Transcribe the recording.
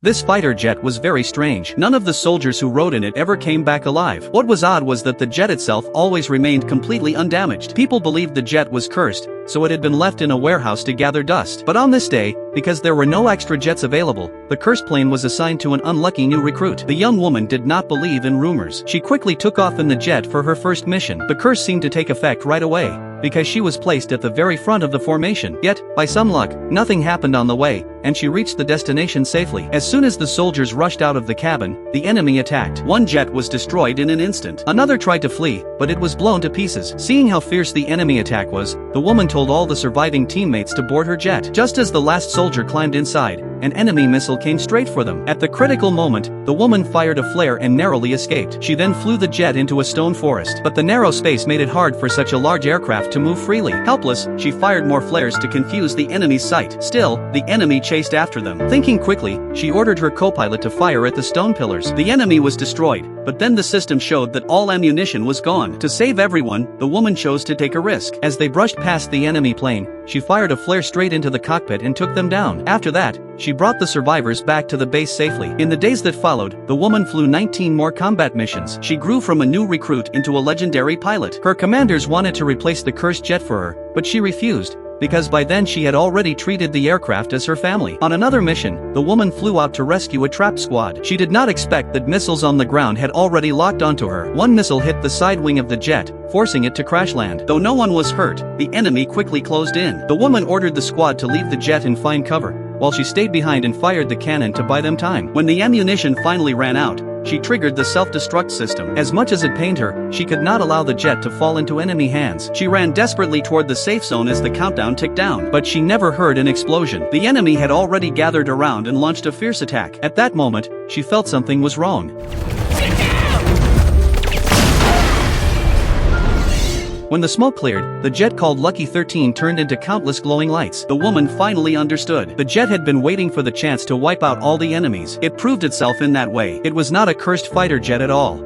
This fighter jet was very strange. None of the soldiers who rode in it ever came back alive. What was odd was that the jet itself always remained completely undamaged. People believed the jet was cursed, so it had been left in a warehouse to gather dust. But on this day, because there were no extra jets available, the cursed plane was assigned to an unlucky new recruit. The young woman did not believe in rumors. She quickly took off in the jet for her first mission. The curse seemed to take effect right away, because she was placed at the very front of the formation. Yet, by some luck, nothing happened on the way, and she reached the destination safely. As soon as the soldiers rushed out of the cabin, the enemy attacked. One jet was destroyed in an instant. Another tried to flee, but it was blown to pieces. Seeing how fierce the enemy attack was, the woman told all the surviving teammates to board her jet. Just as the last soldier climbed inside, an enemy missile came straight for them. At the critical moment, the woman fired a flare and narrowly escaped. She then flew the jet into a stone forest, but the narrow space made it hard for such a large aircraft to move freely. Helpless, she fired more flares to confuse the enemy's sight. Still, the enemy chased after them. Thinking quickly, she ordered her co-pilot to fire at the stone pillars. The enemy was destroyed, but then the system showed that all ammunition was gone. To save everyone, the woman chose to take a risk. As they brushed past the enemy plane, she fired a flare straight into the cockpit and took them down. After that, she brought the survivors back to the base safely. In the days that followed, the woman flew 19 more combat missions. She grew from a new recruit into a legendary pilot. Her commanders wanted to replace the cursed jet for her, but she refused, because by then she had already treated the aircraft as her family. On another mission, the woman flew out to rescue a trap squad. She did not expect that missiles on the ground had already locked onto her. One missile hit the side wing of the jet, forcing it to crash land. Though no one was hurt, the enemy quickly closed in. The woman ordered the squad to leave the jet and find cover, while she stayed behind and fired the cannon to buy them time. When the ammunition finally ran out, she triggered the self-destruct system. As much as it pained her, she could not allow the jet to fall into enemy hands. She ran desperately toward the safe zone as the countdown ticked down, but she never heard an explosion. The enemy had already gathered around and launched a fierce attack. At that moment, she felt something was wrong. When the smoke cleared, the jet called Lucky 13 turned into countless glowing lights. The woman finally understood. The jet had been waiting for the chance to wipe out all the enemies. It proved itself in that way. It was not a cursed fighter jet at all.